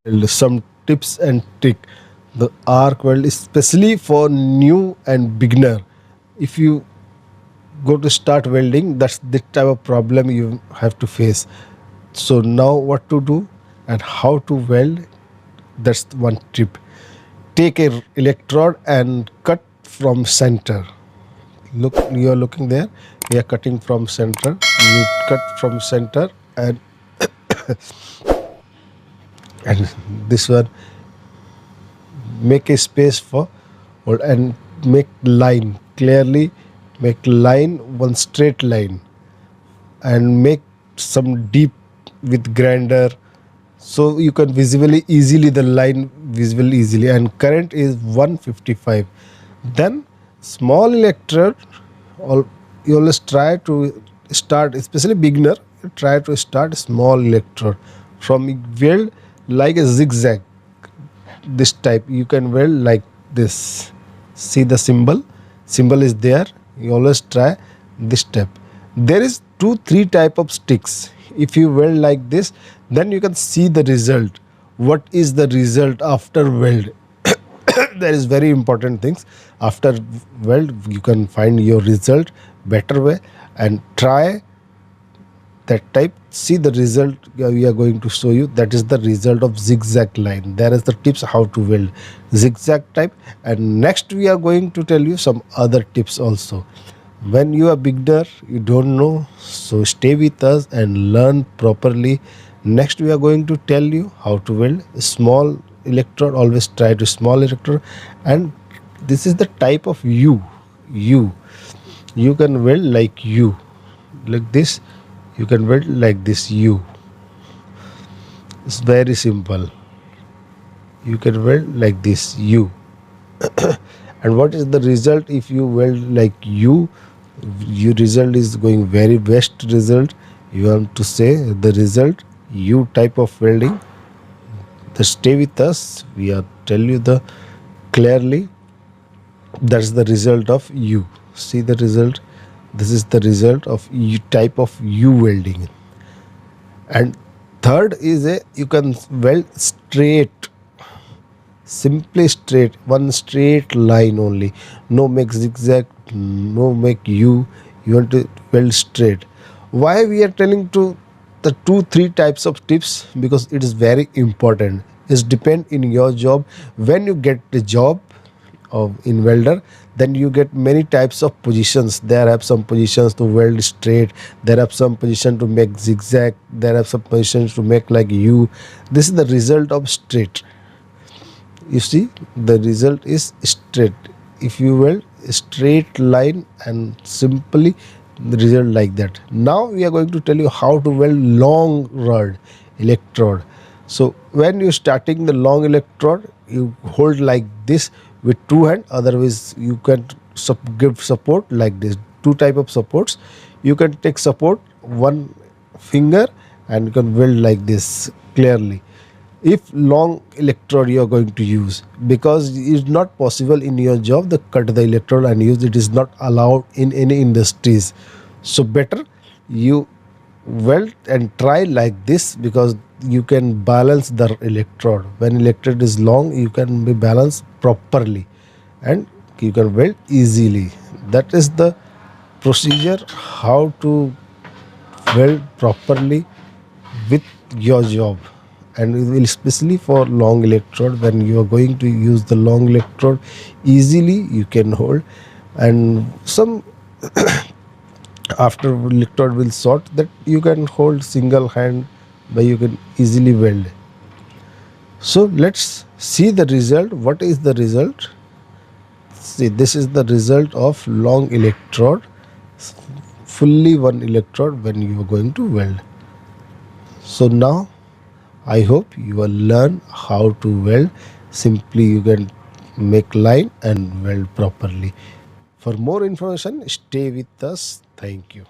some tips and trick. The arc weld is especially for new and beginner. If you go to start welding, that's the type of problem you have to face. So now what to do and how to weld, that's one tip. Take a electrode and cut from center. Look, you are looking there, we are cutting from center. You cut from center, and this one, make a space for, and make line clearly, make line, one straight line, and make some deep with grinder, so you can visibly easily the line visible easily, and current is 155. Then small electrode, all you always try to start, especially beginner, try to start small electrode from weld like a zigzag. This type you can weld like this. See the symbol is there. You always try this step. There is 2-3 type of sticks. If you weld like this, then you can see the result. What is the result after weld? There is very important things. After weld, you can find your result better way, and try that type. See the result we are going to show you. That is the result of zigzag line. There is the tips how to weld zigzag type. And next we are going to tell you some other tips also. When you are beginner, you don't know, so stay with us and learn properly. Next we are going to tell you how to weld small electrode. Always try to small electrode. And this is the type of U. You can weld like U, like this. You can weld like this U. It's very simple. You can weld like this U. And what is the result if you weld like U? Your result is going very best result. You want to say the result U type of welding. Just stay with us. We are tell you the clearly. That's the result of U. See the result. This is the result of U type of U welding. And third is you can weld straight, simply straight, one straight line only. No make zigzag, no make U. You want to weld straight. Why we are telling to the 2-3 types of tips? Because it is very important. It's depend in your job. When you get the job of in welder, then you get many types of positions. There are some positions to weld straight, there are some position to make zigzag, there are some positions to make like U. This is the result of straight. You see, the result is straight. If you weld a straight line and simply the result like that. Now we are going to tell you how to weld long rod electrode. So when you starting the long electrode, you hold like this with 2 hands. Otherwise you can give support like this. 2 type of supports. You can take support 1 finger and you can weld like this clearly. If long electrode you are going to use, because it is not possible in your job to cut the electrode and use it, is not allowed in any industries. So better you weld and try like this, because you can balance the electrode. When electrode is long, you can be balanced properly and you can weld easily. That is the procedure how to weld properly with your job. And it will especially for long electrode. When you are going to use the long electrode, easily you can hold, and some after electrode will short, that you can hold single hand, but you can easily weld. So let's see the result. What is the result? See, this is the result of long electrode, fully one electrode when you are going to weld. So now I hope you will learn how to weld. Simply you can make line and weld properly. For more information, stay with us. Thank you.